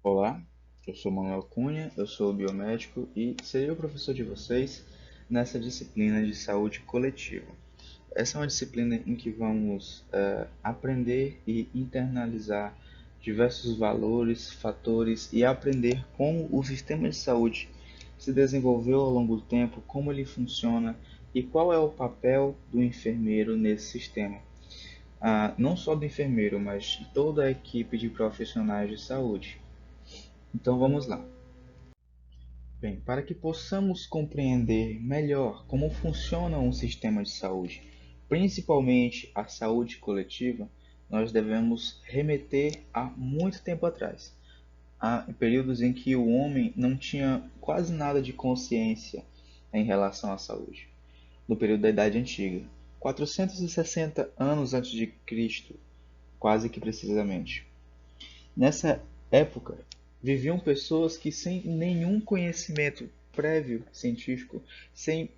Olá, eu sou Manuel Cunha, eu sou biomédico e serei o professor de vocês nessa disciplina de saúde coletiva. Essa é uma disciplina em que vamos aprender e internalizar diversos valores, fatores e aprender como o sistema de saúde se desenvolveu ao longo do tempo, como ele funciona e qual é o papel do enfermeiro nesse sistema. Não só do enfermeiro, mas de toda a equipe de profissionais de saúde. Então vamos lá. Bem, para que possamos compreender melhor como funciona um sistema de saúde, principalmente a saúde coletiva, nós devemos remeter a muito tempo atrás, a períodos em que o homem não tinha quase nada de consciência em relação à saúde. No período da Idade Antiga, 460 anos antes de Cristo, quase que precisamente. Nessa época, viviam pessoas que sem nenhum conhecimento prévio científico, sem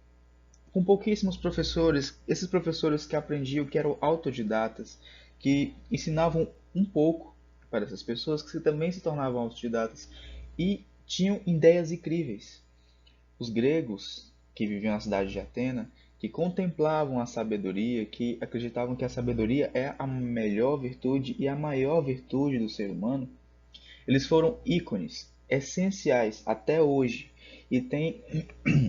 com pouquíssimos professores, esses professores que aprendiam, que eram autodidatas, que ensinavam um pouco para essas pessoas que também se tornavam autodidatas e tinham ideias incríveis. Os gregos, que viviam na cidade de Atena, que contemplavam a sabedoria, que acreditavam que a sabedoria é a melhor virtude e a maior virtude do ser humano, eles foram ícones essenciais até hoje e têm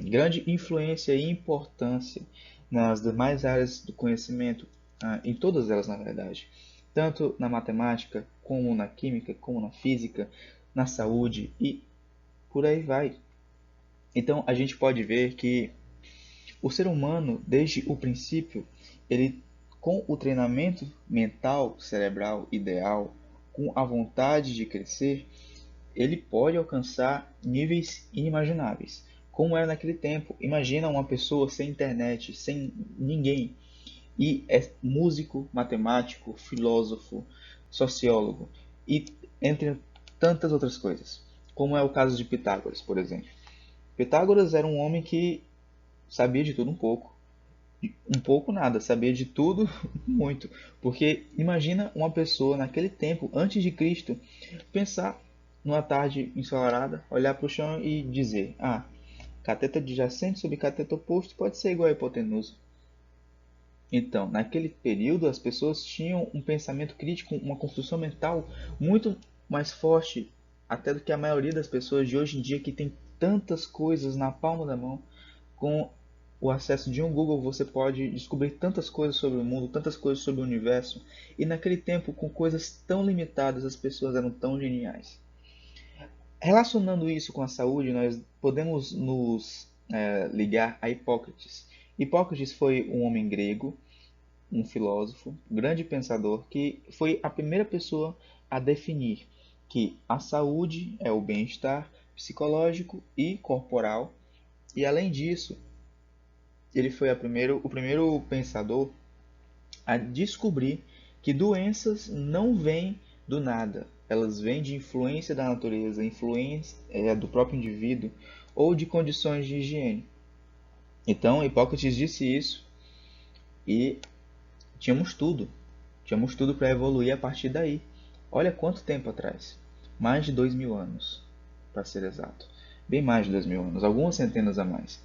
grande influência e importância nas demais áreas do conhecimento, em todas elas, na verdade, tanto na matemática, como na química, como na física, na saúde e por aí vai. Então a gente pode ver que o ser humano, desde o princípio, ele com o treinamento mental cerebral ideal, com a vontade de crescer, ele pode alcançar níveis inimagináveis. Como era naquele tempo, imagina uma pessoa sem internet, sem ninguém, e é músico, matemático, filósofo, sociólogo, e entre tantas outras coisas, como é o caso de Pitágoras, por exemplo. Pitágoras era um homem que sabia de tudo um pouco nada, sabia de tudo muito, porque imagina uma pessoa naquele tempo, antes de Cristo, pensar numa tarde ensolarada, olhar para o chão e dizer: cateto adjacente sobre cateto oposto pode ser igual a hipotenusa. Então, naquele período, as pessoas tinham um pensamento crítico, uma construção mental muito mais forte até do que a maioria das pessoas de hoje em dia, que tem tantas coisas na palma da mão. Com o acesso de um Google, você pode descobrir tantas coisas sobre o mundo, tantas coisas sobre o universo. E naquele tempo, com coisas tão limitadas, as pessoas eram tão geniais. Relacionando isso com a saúde, nós podemos nos ligar a Hipócrates. Hipócrates foi um homem grego, um filósofo, um grande pensador, que foi a primeira pessoa a definir que a saúde é o bem-estar psicológico e corporal, e além disso, ele foi o primeiro pensador a descobrir que doenças não vêm do nada, elas vêm de influência da natureza, influência do próprio indivíduo ou de condições de higiene. Então, Hipócrates disse isso e tínhamos tudo. Tínhamos tudo para evoluir a partir daí. Olha quanto tempo atrás. Mais de 2000 anos, para ser exato. Bem mais de 2000 anos, algumas centenas a mais.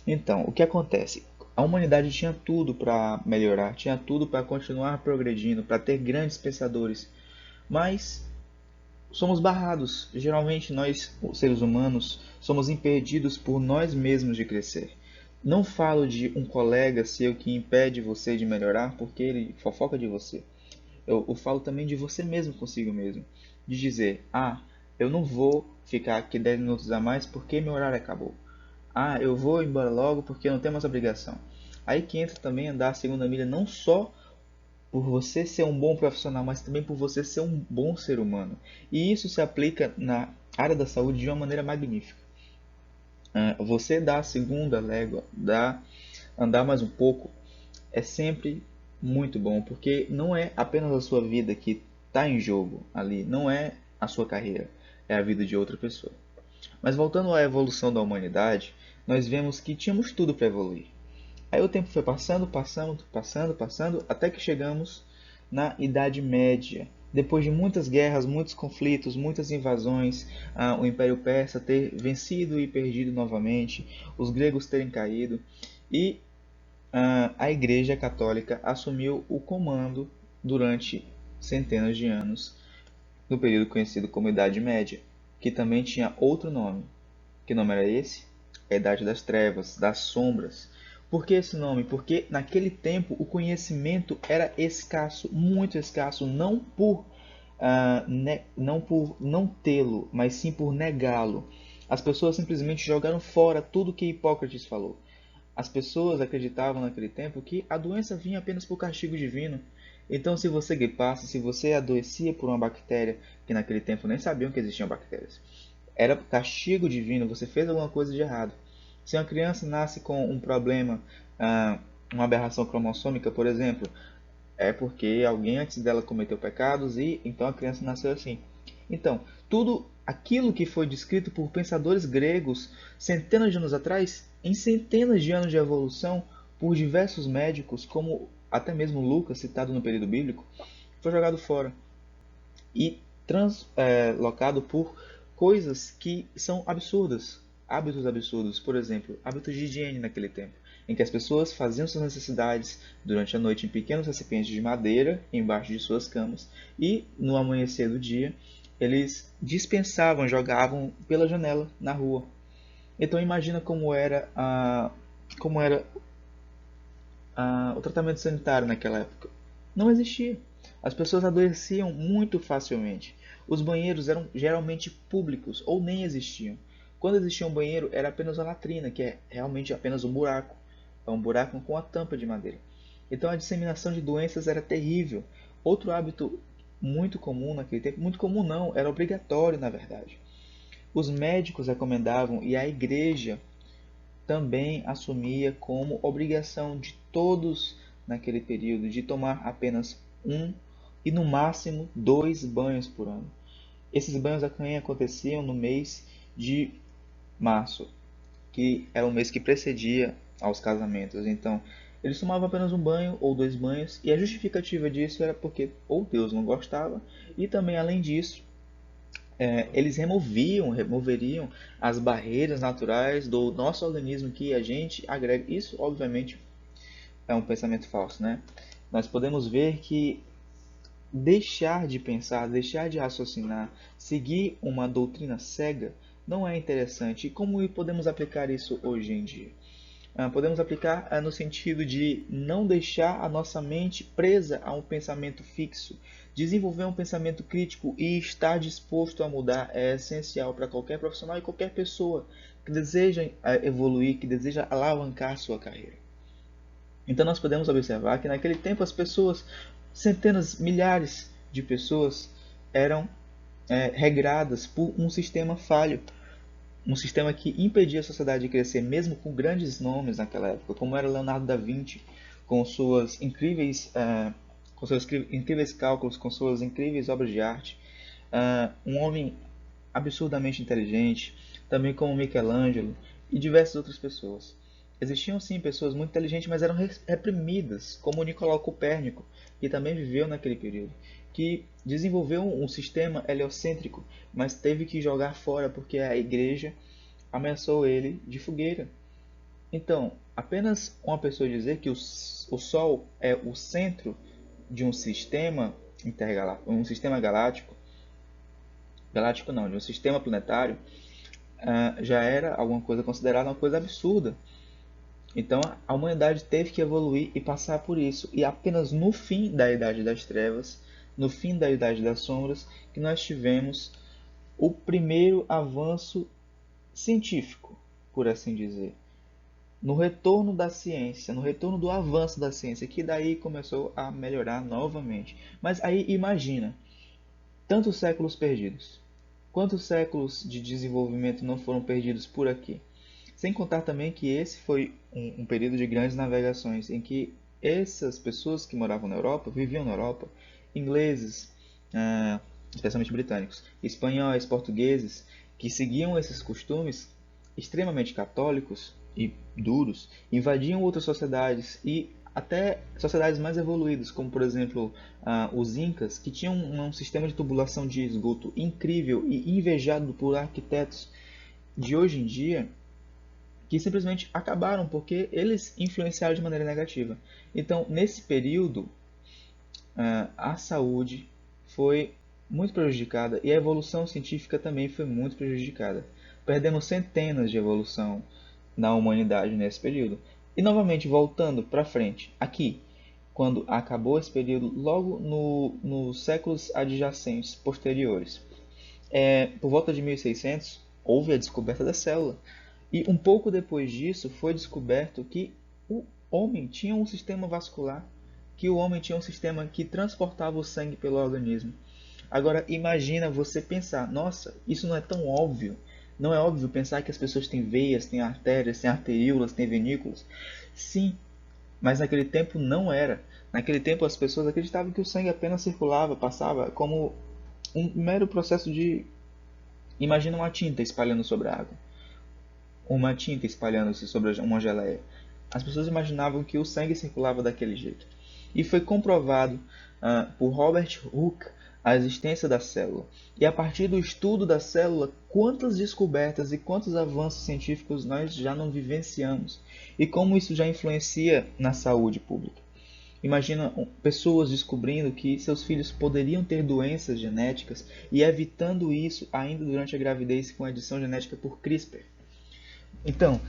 Então, o que acontece? A humanidade tinha tudo para melhorar, tinha tudo para continuar progredindo, para ter grandes pensadores, mas somos barrados. Geralmente nós, os seres humanos, somos impedidos por nós mesmos de crescer. Não falo de um colega seu que impede você de melhorar porque ele fofoca de você. Eu falo também de você mesmo consigo mesmo. De dizer, eu não vou ficar aqui 10 minutos a mais porque meu horário acabou. Eu vou embora logo porque eu não tenho mais obrigação. Aí que entra também andar a segunda milha não só por você ser um bom profissional, mas também por você ser um bom ser humano. E isso se aplica na área da saúde de uma maneira magnífica. Você dar a segunda légua, andar mais um pouco, é sempre muito bom, porque não é apenas a sua vida que está em jogo ali, não é a sua carreira, é a vida de outra pessoa. Mas voltando à evolução da humanidade, nós vemos que tínhamos tudo para evoluir. Aí o tempo foi passando, passando, passando, passando, até que chegamos na Idade Média, Depois de muitas guerras, muitos conflitos, muitas invasões, o Império Persa ter vencido e perdido novamente, os gregos terem caído, e a Igreja Católica assumiu o comando durante centenas de anos, no período conhecido como Idade Média, que também tinha outro nome. Que nome era esse? A Idade das Trevas, das Sombras. Por que esse nome? Porque naquele tempo o conhecimento era escasso, muito escasso, não por não tê-lo, mas sim por negá-lo. As pessoas simplesmente jogaram fora tudo que Hipócrates falou. As pessoas acreditavam naquele tempo que a doença vinha apenas por castigo divino. Então, se você gripasse, se você adoecia por uma bactéria, que naquele tempo nem sabiam que existiam bactérias, era castigo divino, você fez alguma coisa de errado. Se uma criança nasce com um problema, uma aberração cromossômica, por exemplo, é porque alguém antes dela cometeu pecados e então a criança nasceu assim. Então, tudo aquilo que foi descrito por pensadores gregos centenas de anos atrás, em centenas de anos de evolução, por diversos médicos, como até mesmo Lucas, citado no período bíblico, foi jogado fora e translocado por coisas que são absurdas, hábitos absurdos, por exemplo, hábitos de higiene naquele tempo, em que as pessoas faziam suas necessidades durante a noite em pequenos recipientes de madeira embaixo de suas camas e no amanhecer do dia eles dispensavam, jogavam pela janela na rua. Então imagina como era o tratamento sanitário naquela época. Não existia. As pessoas adoeciam muito facilmente. Os banheiros eram geralmente públicos ou nem existiam. Quando existia um banheiro, era apenas uma latrina, que é realmente apenas um buraco. É um buraco com a tampa de madeira. Então a disseminação de doenças era terrível. Outro hábito muito comum naquele tempo, muito comum não, era obrigatório na verdade. Os médicos recomendavam e a igreja também assumia como obrigação de todos naquele período de tomar apenas um e no máximo 2 banhos por ano. Esses banhos também aconteciam no mês de março, que era o mês que precedia aos casamentos. Então, eles tomavam apenas um banho ou 2 banhos, e a justificativa disso era porque ou Deus não gostava, e também além disso, eles removeriam as barreiras naturais do nosso organismo que a gente agrega. Isso, obviamente, é um pensamento falso, né? Nós podemos ver que deixar de pensar, deixar de raciocinar, seguir uma doutrina cega não é interessante. E como podemos aplicar isso hoje em dia? Podemos aplicar no sentido de não deixar a nossa mente presa a um pensamento fixo. Desenvolver um pensamento crítico e estar disposto a mudar é essencial para qualquer profissional e qualquer pessoa que deseja evoluir, que deseja alavancar sua carreira. Então nós podemos observar que naquele tempo as pessoas, centenas, milhares de pessoas, eram regradas por um sistema falho, um sistema que impedia a sociedade de crescer, mesmo com grandes nomes naquela época, como era Leonardo da Vinci, com suas incríveis, com seus incríveis cálculos, com suas incríveis obras de arte, um homem absurdamente inteligente, também como Michelangelo e diversas outras pessoas. Existiam sim pessoas muito inteligentes, mas eram reprimidas, como Nicolau Copérnico, que também viveu naquele período, que desenvolveu um sistema heliocêntrico, mas teve que jogar fora porque a igreja ameaçou ele de fogueira. Então, apenas uma pessoa dizer que o Sol é o centro de um sistema um sistema galáctico, galáctico não, de um sistema planetário, já era alguma coisa considerada uma coisa absurda. Então a humanidade teve que evoluir e passar por isso. E apenas no fim da Idade das Trevas, no fim da Idade das Sombras, que nós tivemos o primeiro avanço científico, por assim dizer. No retorno da ciência, no retorno do avanço da ciência, que daí começou a melhorar novamente. Mas aí imagina, tantos séculos perdidos. Quantos séculos de desenvolvimento não foram perdidos por aqui? Sem contar também que esse foi um período de grandes navegações, em que essas pessoas que moravam na Europa, viviam na Europa, ingleses, especialmente britânicos, espanhóis, portugueses, que seguiam esses costumes extremamente católicos e duros, invadiam outras sociedades e até sociedades mais evoluídas, como por exemplo os Incas, que tinham um sistema de tubulação de esgoto incrível e invejado por arquitetos de hoje em dia, que simplesmente acabaram porque eles influenciaram de maneira negativa. Então, nesse período, a saúde foi muito prejudicada e a evolução científica também foi muito prejudicada. Perdemos centenas de evolução na humanidade nesse período. E novamente, voltando para frente, aqui, quando acabou esse período, logo nos séculos adjacentes, posteriores, por volta de 1600, houve a descoberta da célula. E um pouco depois disso, foi descoberto que o homem tinha um sistema vascular, que o homem tinha um sistema que transportava o sangue pelo organismo. Agora, imagina você pensar, nossa, isso não é tão óbvio. Não é óbvio pensar que as pessoas têm veias, têm artérias, têm arteríolas, têm venículos. Sim, mas naquele tempo não era. Naquele tempo as pessoas acreditavam que o sangue apenas circulava, passava como um mero processo de... Imagina uma tinta espalhando sobre a água. Uma tinta espalhando-se sobre uma geleia. As pessoas imaginavam que o sangue circulava daquele jeito. E foi comprovado por Robert Hooke a existência da célula. E a partir do estudo da célula, quantas descobertas e quantos avanços científicos nós já não vivenciamos. E como isso já influencia na saúde pública. Imagina pessoas descobrindo que seus filhos poderiam ter doenças genéticas e evitando isso ainda durante a gravidez com a edição genética por CRISPR. Então,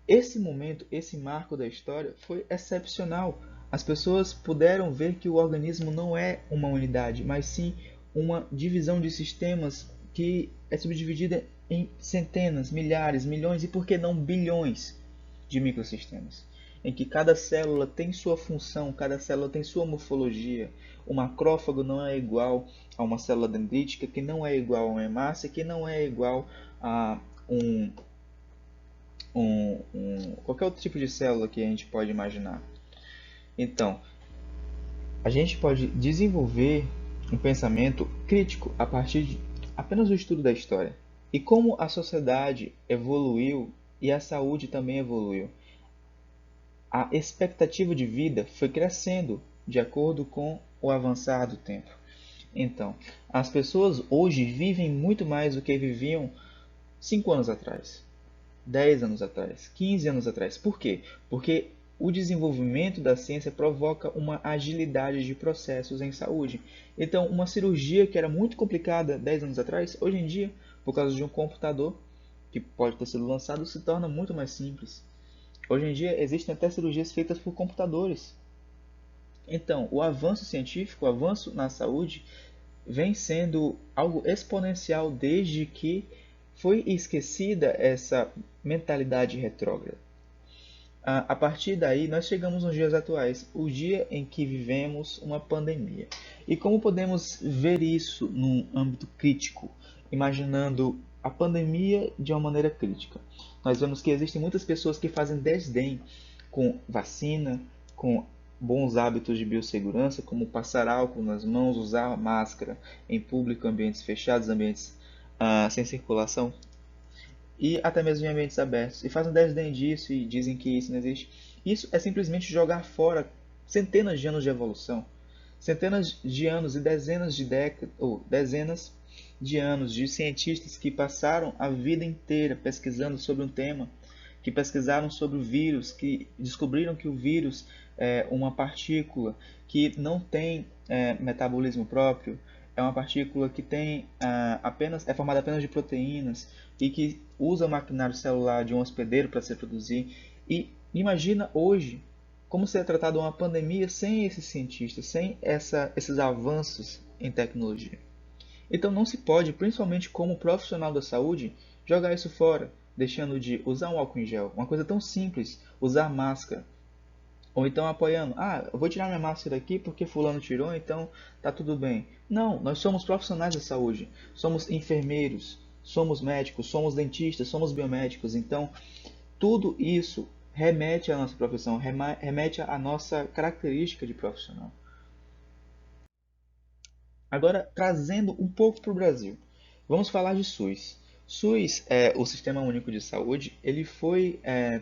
esse momento, esse marco da história foi excepcional. As pessoas puderam ver que o organismo não é uma unidade, mas sim uma divisão de sistemas que é subdividida em centenas, milhares, milhões e por que não bilhões de microsistemas, em que cada célula tem sua função, cada célula tem sua morfologia. O macrófago não é igual a uma célula dendrítica, que não é igual a uma hemácia, que não é igual a um qualquer outro tipo de célula que a gente pode imaginar. Então, a gente pode desenvolver um pensamento crítico a partir de apenas do estudo da história. E como a sociedade evoluiu e a saúde também evoluiu. A expectativa de vida foi crescendo de acordo com o avançar do tempo. Então, as pessoas hoje vivem muito mais do que viviam 5 anos atrás. 10 anos atrás, 15 anos atrás. Por quê? Porque o desenvolvimento da ciência provoca uma agilidade de processos em saúde. Então, uma cirurgia que era muito complicada 10 anos atrás, hoje em dia, por causa de um computador que pode ter sido lançado, se torna muito mais simples. Hoje em dia, existem até cirurgias feitas por computadores. Então, o avanço científico, o avanço na saúde, vem sendo algo exponencial desde que foi esquecida essa mentalidade retrógrada. A partir daí, nós chegamos nos dias atuais, o dia em que vivemos uma pandemia. E como podemos ver isso num âmbito crítico, imaginando a pandemia de uma maneira crítica? Nós vemos que existem muitas pessoas que fazem desdém com vacina, com bons hábitos de biossegurança, como passar álcool nas mãos, usar máscara em público, ambientes fechados, ambientes sem circulação e até mesmo em ambientes abertos. E fazem desdém disso e dizem que isso não existe. Isso é simplesmente jogar fora centenas de anos de evolução, centenas de anos e dezenas de décadas, ou dezenas de anos de cientistas que passaram a vida inteira pesquisando sobre um tema, que pesquisaram sobre o vírus, que descobriram que o vírus é uma partícula que não tem metabolismo próprio, é uma partícula que tem é formada apenas de proteínas e que usa o maquinário celular de um hospedeiro para se reproduzir. E imagina hoje como seria tratada uma pandemia sem esses cientistas, sem esses avanços em tecnologia. Então não se pode, principalmente como profissional da saúde, jogar isso fora, deixando de usar um álcool em gel, uma coisa tão simples, usar máscara, ou então apoiando, eu vou tirar minha máscara aqui porque fulano tirou, então tá tudo bem. Não, nós somos profissionais da saúde, somos enfermeiros, somos médicos, somos dentistas, somos biomédicos, então tudo isso remete à nossa profissão, remete à nossa característica de profissional. Agora, trazendo um pouco para o Brasil, vamos falar de SUS. SUS, o Sistema Único de Saúde, ele foi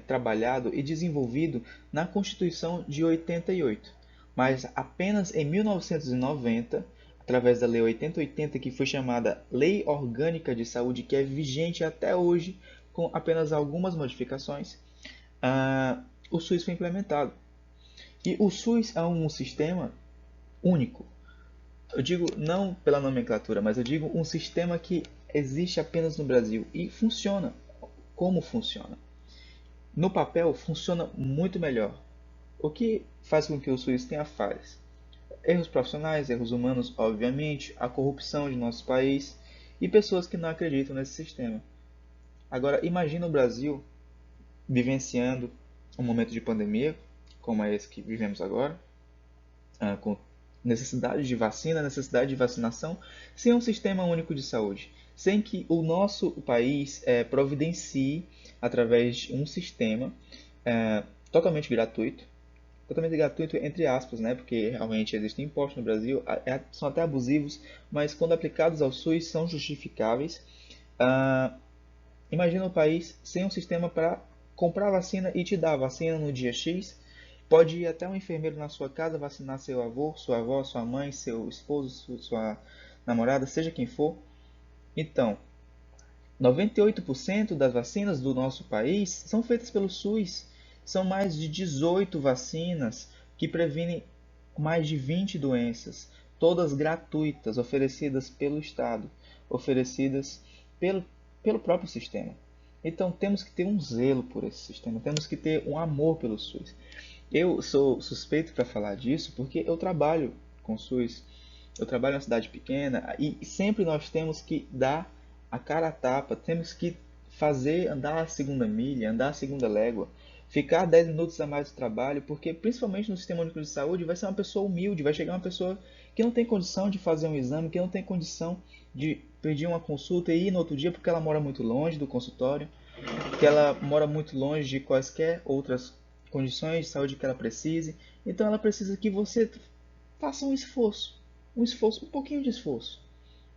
trabalhado e desenvolvido na Constituição de 88, mas apenas em 1990, através da Lei 8080, que foi chamada Lei Orgânica de Saúde, que é vigente até hoje, com apenas algumas modificações, o SUS foi implementado. E o SUS é um sistema único. Eu digo não pela nomenclatura, mas eu digo um sistema que existe apenas no Brasil e funciona. Como funciona? No papel, funciona muito melhor. O que faz com que o SUS tenha falhas? Erros profissionais, erros humanos, obviamente, a corrupção de nosso país e pessoas que não acreditam nesse sistema. Agora, imagina o Brasil vivenciando um momento de pandemia, como é esse que vivemos agora, com necessidade de vacina, necessidade de vacinação, sem um sistema único de saúde, sem que o nosso país providencie, através de um sistema totalmente gratuito entre aspas, né, porque realmente existem impostos no Brasil, são até abusivos, mas quando aplicados ao SUS são justificáveis. Imagina o país sem um sistema para comprar vacina e te dar a vacina no dia X. Pode ir até um enfermeiro na sua casa vacinar seu avô, sua avó, sua mãe, seu esposo, sua namorada, seja quem for. Então, 98% das vacinas do nosso país são feitas pelo SUS. São mais de 18 vacinas que previnem mais de 20 doenças, todas gratuitas, oferecidas pelo Estado, oferecidas pelo próprio sistema. Então temos que ter um zelo por esse sistema, temos que ter um amor pelo SUS. Eu sou suspeito para falar disso porque eu trabalho com SUS, eu trabalho em uma cidade pequena e sempre nós temos que dar a cara a tapa, temos que fazer andar a segunda milha, andar a segunda légua, ficar 10 minutos a mais do trabalho, porque principalmente no Sistema Único de Saúde vai ser uma pessoa humilde, vai chegar uma pessoa que não tem condição de fazer um exame, que não tem condição de pedir uma consulta e ir no outro dia porque ela mora muito longe do consultório, que ela mora muito longe de quaisquer outras condições de saúde que ela precise. Então ela precisa que você faça um esforço, um pouquinho de esforço.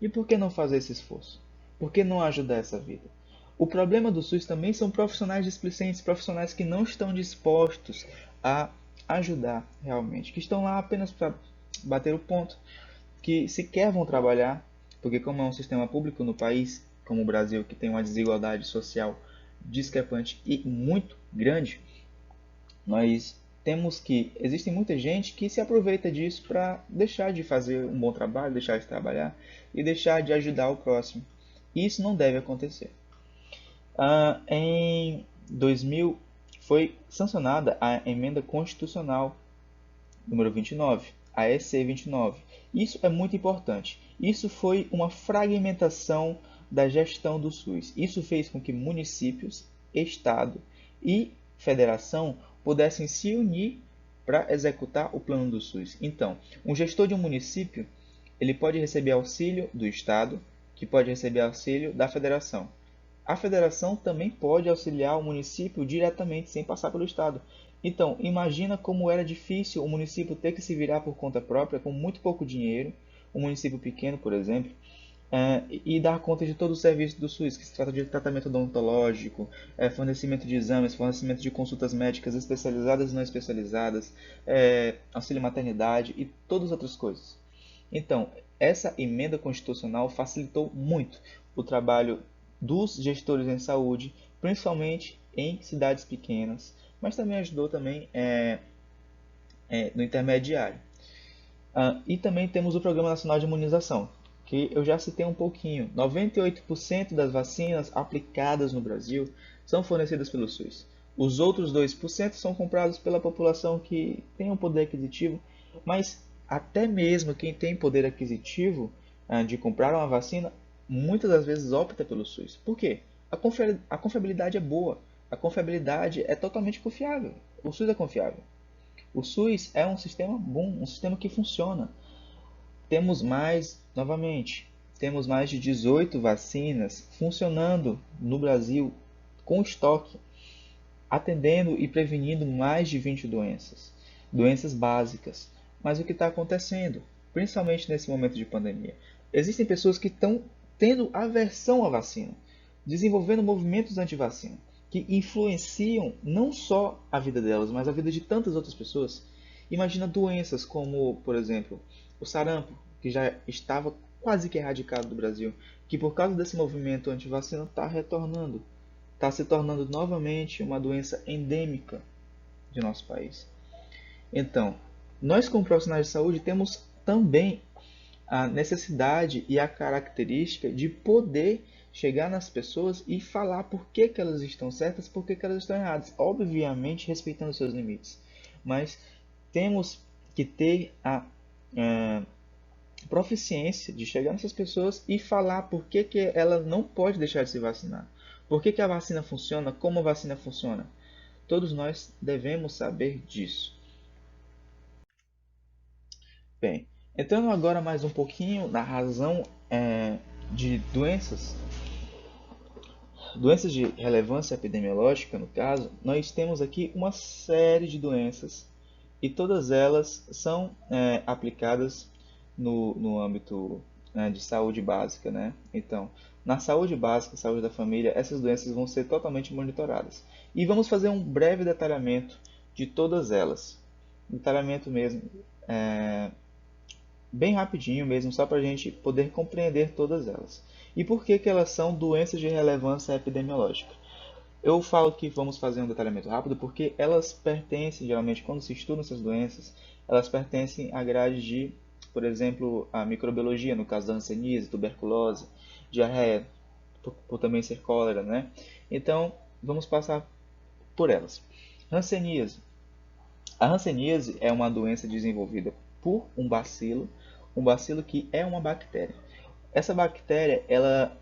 E por que não fazer esse esforço? Por que não ajudar essa vida? O problema do SUS também são profissionais displicentes, profissionais que não estão dispostos a ajudar realmente, que estão lá apenas para bater o ponto, que sequer vão trabalhar, porque como é um sistema público no país, como o Brasil, que tem uma desigualdade social discrepante e muito grande, nós temos que existem muita gente que se aproveita disso para deixar de fazer um bom trabalho, deixar de trabalhar e deixar de ajudar o próximo. E isso não deve acontecer. Em 2000 foi sancionada a emenda constitucional número 29, a EC 29. Isso é muito importante. Isso foi uma fragmentação da gestão do SUS. Isso fez com que municípios, estado e federação pudessem se unir para executar o plano do SUS. Então, um gestor de um município, ele pode receber auxílio do estado, que pode receber auxílio da federação. A federação também pode auxiliar o município diretamente, sem passar pelo estado. Então, imagina como era difícil o município ter que se virar por conta própria, com muito pouco dinheiro, um município pequeno, por exemplo, e dar conta de todo o serviço do SUS, que se trata de tratamento odontológico, fornecimento de exames, fornecimento de consultas médicas especializadas e não especializadas, auxílio maternidade e todas as outras coisas. Então, essa emenda constitucional facilitou muito o trabalho dos gestores em saúde, principalmente em cidades pequenas, mas também ajudou também no intermediário. E também temos o Programa Nacional de Imunização, que eu já citei um pouquinho. 98% das vacinas aplicadas no Brasil são fornecidas pelo SUS. Os outros 2% são comprados pela população que tem um poder aquisitivo, mas até mesmo quem tem poder aquisitivo de comprar uma vacina, muitas das vezes opta pelo SUS. Por quê? A confiabilidade é boa, a confiabilidade é totalmente confiável. O SUS é confiável. O SUS é um sistema bom, um sistema que funciona. Novamente, temos mais de 18 vacinas funcionando no Brasil com estoque, atendendo e prevenindo mais de 20 doenças, doenças básicas. Mas o que está acontecendo, principalmente nesse momento de pandemia? Existem pessoas que estão tendo aversão à vacina. desenvolvendo movimentos anti-vacina, que influenciam não só a vida delas, mas a vida de tantas outras pessoas. Imagina doenças como, por exemplo, o sarampo, que já estava quase que erradicado do Brasil, que por causa desse movimento anti-vacina está retornando, está se tornando novamente uma doença endêmica de nosso país. Então, nós como profissionais de saúde temos também a necessidade e a característica de poder chegar nas pessoas e falar por que, que elas estão certas, por que, que elas estão erradas, obviamente respeitando seus limites. Mas temos que ter a proficiência de chegar nessas pessoas e falar por que, que ela não pode deixar de se vacinar. Por que, que a vacina funciona, como a vacina funciona. Todos nós devemos saber disso. Bem, entrando agora mais um pouquinho na razão de doenças de relevância epidemiológica, no caso, nós temos aqui uma série de doenças e todas elas são aplicadas no âmbito de saúde básica, né? Então, na saúde básica, saúde da família, essas doenças vão ser totalmente monitoradas. E vamos fazer um breve detalhamento de todas elas. Detalhamento mesmo, bem rapidinho mesmo, só para a gente poder compreender todas elas. E por que que elas são doenças de relevância epidemiológica? Eu falo que vamos fazer um detalhamento rápido porque elas pertencem, geralmente, quando se estudam essas doenças, elas pertencem à grade de, por exemplo, a microbiologia, no caso da hanseníase, tuberculose, diarreia, por também ser cólera, né? Então, vamos passar por elas. Hanseníase. A hanseníase é uma doença desenvolvida por um bacilo que é uma bactéria. Essa bactéria, ela,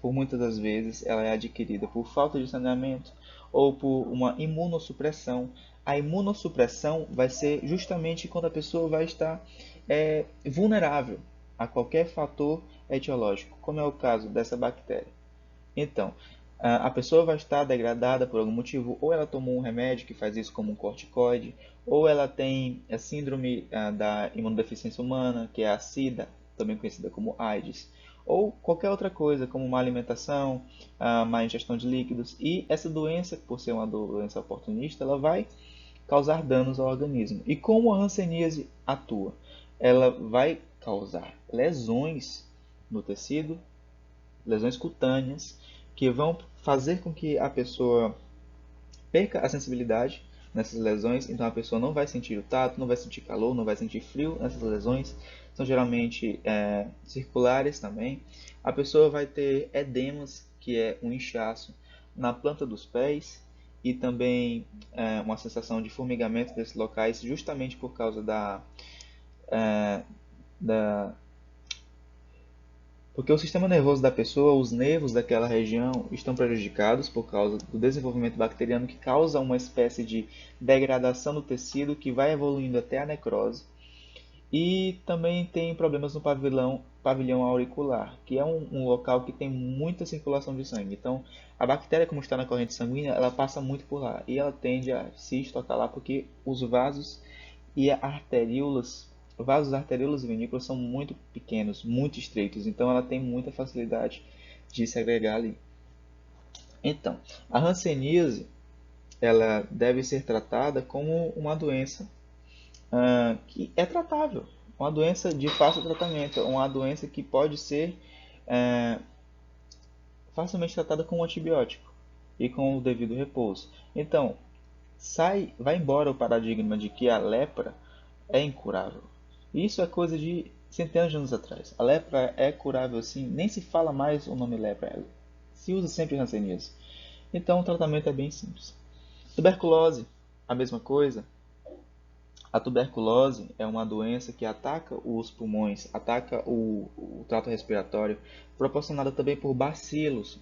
por muitas das vezes, ela é adquirida por falta de saneamento ou por uma imunossupressão. A imunossupressão vai ser justamente quando a pessoa vai estar vulnerável a qualquer fator etiológico, como é o caso dessa bactéria. Então, a pessoa vai estar degradada por algum motivo, ou ela tomou um remédio que faz isso como um corticoide, ou ela tem a síndrome da imunodeficiência humana, que é a SIDA, também conhecida como AIDS, ou qualquer outra coisa, como má alimentação, má ingestão de líquidos. E essa doença, por ser uma doença oportunista, ela vai causar danos ao organismo. E como a hanseníase atua? Ela vai causar lesões no tecido, lesões cutâneas, que vão fazer com que a pessoa perca a sensibilidade nessas lesões. Então a pessoa não vai sentir o tato, não vai sentir calor, não vai sentir frio nessas lesões. São geralmente circulares também. A pessoa vai ter edemas, que é um inchaço na planta dos pés, e também uma sensação de formigamento desses locais, justamente por causa da porque o sistema nervoso da pessoa, os nervos daquela região estão prejudicados por causa do desenvolvimento bacteriano que causa uma espécie de degradação do tecido que vai evoluindo até a necrose. E também tem problemas no pavilhão auricular, que é um local que tem muita circulação de sangue. Então, a bactéria, como está na corrente sanguínea, ela passa muito por lá e ela tende a se estocar lá porque os vasos e vasos arteríolas e vinícolas são muito pequenos, muito estreitos, então ela tem muita facilidade de se agregar ali. Então, a hanseníase ela deve ser tratada como uma doença que é tratável, uma doença de fácil tratamento, uma doença que pode ser ah, facilmente tratada com um antibiótico e com o devido repouso. Então, vai embora o paradigma de que a lepra é incurável. Isso é coisa de centenas de anos atrás. A lepra é curável sim, nem se fala mais o nome lepra, se usa sempre hanseníase. Então o tratamento é bem simples. Tuberculose, a mesma coisa. A tuberculose é uma doença que ataca os pulmões, ataca o trato respiratório, proporcionada também por bacilos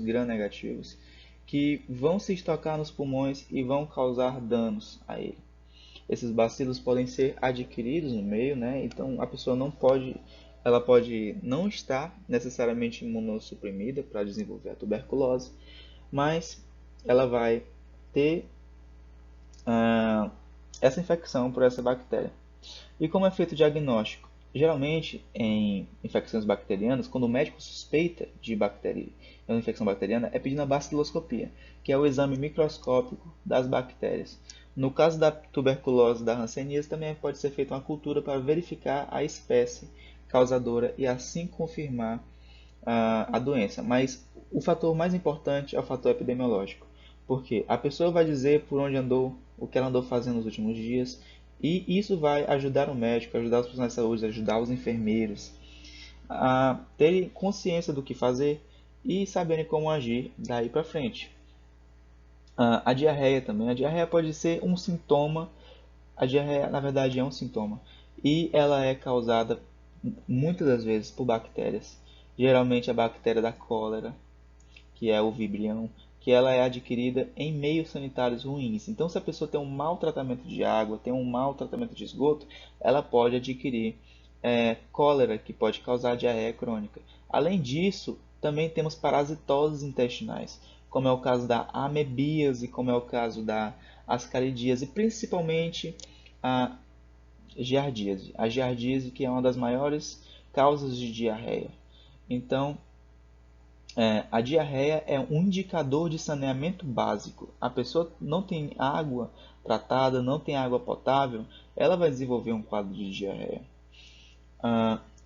gram-negativos, que vão se estocar nos pulmões e vão causar danos a ele. Esses bacilos podem ser adquiridos no meio, né? Então a pessoa ela pode não estar necessariamente imunossuprimida para desenvolver a tuberculose, mas ela vai ter essa infecção por essa bactéria. E como é feito o diagnóstico? Geralmente, em infecções bacterianas, quando o médico suspeita de uma infecção bacteriana, é pedindo a baciloscopia, que é o exame microscópico das bactérias. No caso da tuberculose da hanseníase, também pode ser feita uma cultura para verificar a espécie causadora e assim confirmar a doença. Mas o fator mais importante é o fator epidemiológico, porque a pessoa vai dizer por onde andou, o que ela andou fazendo nos últimos dias, e isso vai ajudar o médico, ajudar os profissionais de saúde, ajudar os enfermeiros a terem consciência do que fazer e saberem como agir daí para frente. A diarreia também. A diarreia pode ser um sintoma. A diarreia, na verdade, é um sintoma. E ela é causada muitas das vezes por bactérias. Geralmente a bactéria da cólera, que é o Vibrião, que ela é adquirida em meios sanitários ruins. Então, se a pessoa tem um mau tratamento de água, tem um mau tratamento de esgoto, ela pode adquirir cólera, que pode causar diarreia crônica. Além disso, também temos parasitoses intestinais, como é o caso da amebíase, como é o caso da ascaridíase, e principalmente a giardíase. A giardíase que é uma das maiores causas de diarreia. Então, a diarreia é um indicador de saneamento básico. A pessoa não tem água tratada, não tem água potável, ela vai desenvolver um quadro de diarreia.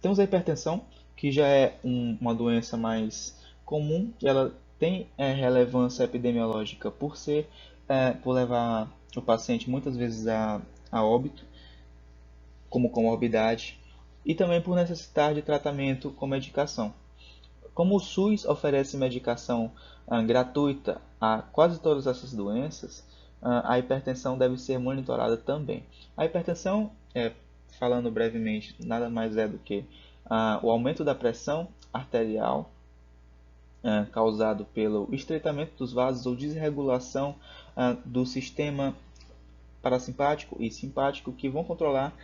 Temos a hipertensão, que já é uma doença mais comum, ela tem relevância epidemiológica por levar o paciente muitas vezes a óbito, como comorbidade, e também por necessitar de tratamento com medicação. Como o SUS oferece medicação gratuita a quase todas essas doenças, a hipertensão deve ser monitorada também. A hipertensão, falando brevemente, nada mais é do que o aumento da pressão arterial causado pelo estreitamento dos vasos ou desregulação do sistema parasimpático e simpático, que vão controlar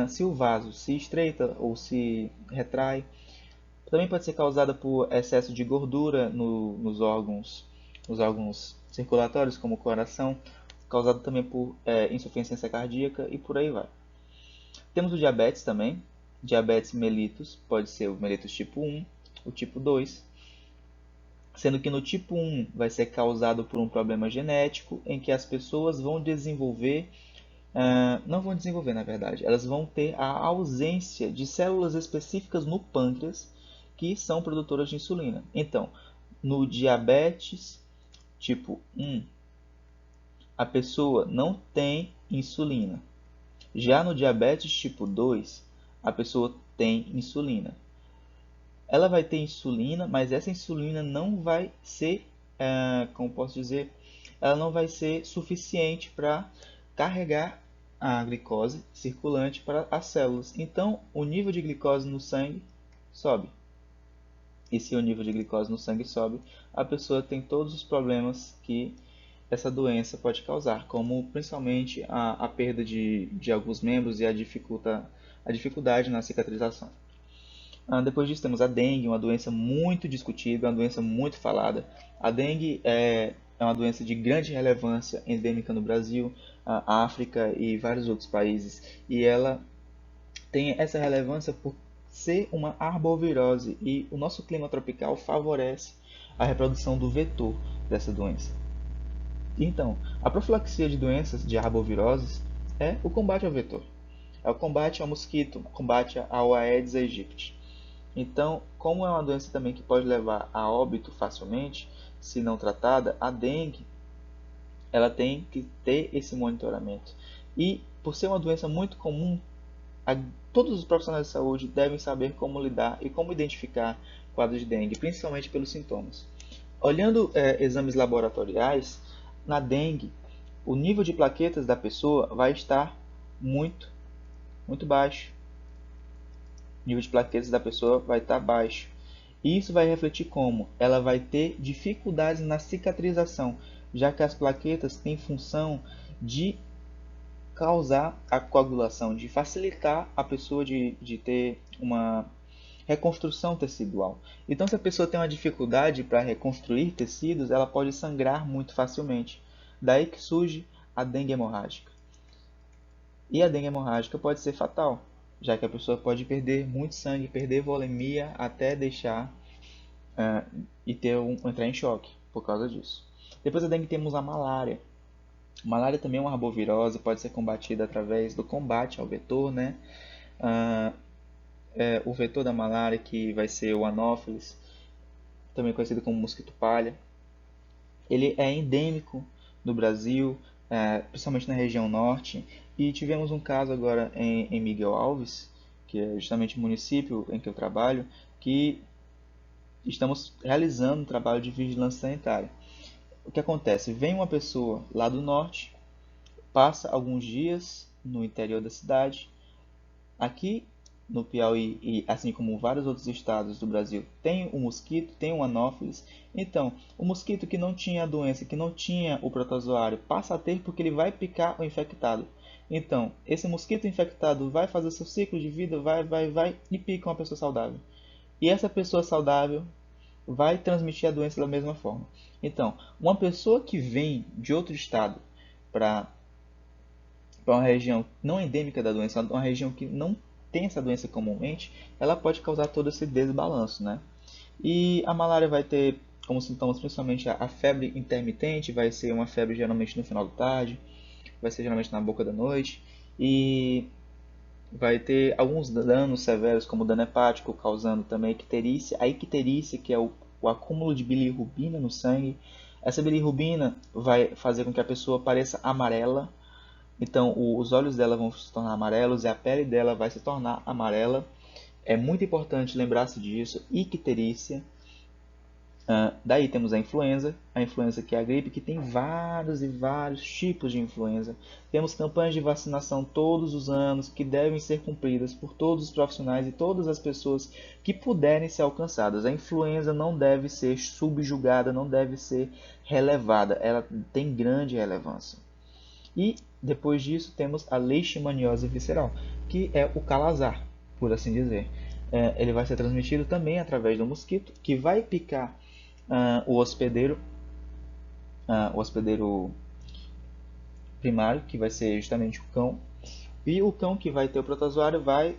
se o vaso se estreita ou se retrai. Também pode ser causada por excesso de gordura nos órgãos circulatórios, como o coração, causado também por insuficiência cardíaca e por aí vai. Temos o diabetes também, diabetes mellitus, pode ser o mellitus tipo 1, o tipo 2, sendo que no tipo 1 vai ser causado por um problema genético em que as pessoas vão desenvolver, não vão desenvolver na verdade, elas vão ter a ausência de células específicas no pâncreas que são produtoras de insulina. Então, no diabetes tipo 1, a pessoa não tem insulina. Já no diabetes tipo 2, a pessoa tem insulina. Ela vai ter insulina, mas essa insulina não vai ser, como posso dizer, ela não vai ser suficiente para carregar a glicose circulante para as células. Então, o nível de glicose no sangue sobe. E se o nível de glicose no sangue sobe, a pessoa tem todos os problemas que essa doença pode causar, como principalmente a perda de alguns membros e a dificuldade na cicatrização. Depois disso temos a dengue, uma doença muito discutida, uma doença muito falada. A dengue é uma doença de grande relevância endêmica no Brasil, África e vários outros países. E ela tem essa relevância por ser uma arbovirose e o nosso clima tropical favorece a reprodução do vetor dessa doença. Então, a profilaxia de doenças de arboviroses é o combate ao vetor, é o combate ao mosquito, o combate ao Aedes aegypti. Então, como é uma doença também que pode levar a óbito facilmente, se não tratada, a dengue ela tem que ter esse monitoramento. E por ser uma doença muito comum, todos os profissionais de saúde devem saber como lidar e como identificar quadros de dengue, principalmente pelos sintomas. Olhando exames laboratoriais, na dengue, o nível de plaquetas da pessoa vai estar muito, muito baixo. O nível de plaquetas da pessoa vai estar baixo. E isso vai refletir como? Ela vai ter dificuldades na cicatrização, já que as plaquetas têm função de causar a coagulação, de facilitar a pessoa de ter uma reconstrução tecidual. Então, se a pessoa tem uma dificuldade para reconstruir tecidos, ela pode sangrar muito facilmente. Daí que surge a dengue hemorrágica. E a dengue hemorrágica pode ser fatal. já que a pessoa pode perder muito sangue, perder volemia até deixar e entrar em choque por causa disso. Depois da dengue temos a malária. A malária também é uma arbovirose, pode ser combatida através do combate ao vetor, né? Ah, o vetor da malária, que vai ser o Anopheles, também conhecido como mosquito palha. Ele é endêmico no Brasil, principalmente na região norte, e tivemos um caso agora em Miguel Alves, que é justamente o município em que eu trabalho, que estamos realizando um trabalho de vigilância sanitária. O que acontece? Vem uma pessoa lá do norte, passa alguns dias no interior da cidade. Aqui no Piauí, e assim como vários outros estados do Brasil, tem o mosquito, tem o anófeles. Então, o mosquito que não tinha a doença, que não tinha o protozoário, passa a ter porque ele vai picar o infectado. Então, esse mosquito infectado vai fazer seu ciclo de vida, vai e pica uma pessoa saudável. E essa pessoa saudável vai transmitir a doença da mesma forma. Então, uma pessoa que vem de outro estado para uma região não endêmica da doença, uma região que não tem essa doença comumente, ela pode causar todo esse desbalanço, né? E a malária vai ter como sintomas principalmente a febre intermitente, vai ser uma febre geralmente no final da tarde, vai ser geralmente na boca da noite, e vai ter alguns danos severos, como dano hepático, causando também icterícia. A icterícia, que é o acúmulo de bilirrubina no sangue. Essa bilirrubina vai fazer com que a pessoa pareça amarela. Então, os olhos dela vão se tornar amarelos e a pele dela vai se tornar amarela. É muito importante lembrar-se disso. Icterícia. Daí temos a influenza que é a gripe, que tem vários e vários tipos de influenza. Temos campanhas de vacinação todos os anos que devem ser cumpridas por todos os profissionais e todas as pessoas que puderem ser alcançadas. A influenza não deve ser subjugada, não deve ser relevada, ela tem grande relevância. E depois disso temos a leishmaniose visceral, que é o calazar, por assim dizer. Ele vai ser transmitido também através do mosquito, que vai picar o hospedeiro primário, que vai ser justamente o cão, e o cão que vai ter o protozoário vai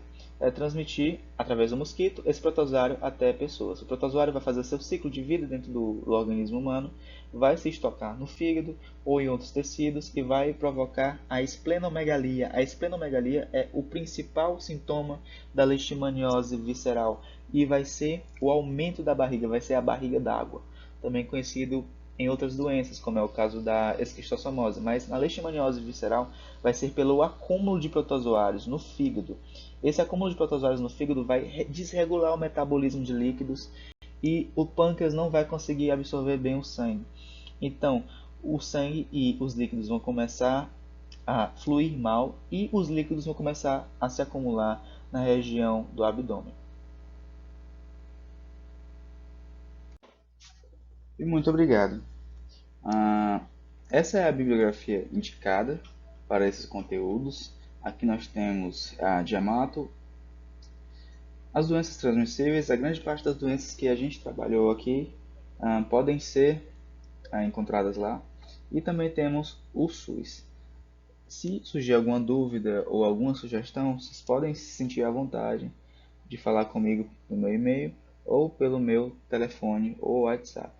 transmitir através do mosquito esse protozoário até pessoas. O protozoário vai fazer seu ciclo de vida dentro do organismo humano, vai se estocar no fígado ou em outros tecidos e vai provocar a esplenomegalia. A esplenomegalia é o principal sintoma da leishmaniose visceral e vai ser o aumento da barriga, vai ser a barriga d'água, também conhecido em outras doenças, como é o caso da esquistossomose, mas na leishmaniose visceral vai ser pelo acúmulo de protozoários no fígado. Esse acúmulo de protozoários no fígado vai desregular o metabolismo de líquidos e o pâncreas não vai conseguir absorver bem o sangue. Então, o sangue e os líquidos vão começar a fluir mal e os líquidos vão começar a se acumular na região do abdômen. E muito obrigado. Ah, essa é a bibliografia indicada para esses conteúdos. Aqui nós temos a Diamato, as doenças transmissíveis. A grande parte das doenças que a gente trabalhou aqui podem ser encontradas lá. E também temos o SUS. Se surgir alguma dúvida ou alguma sugestão, vocês podem se sentir à vontade de falar comigo no meu e-mail ou pelo meu telefone ou WhatsApp.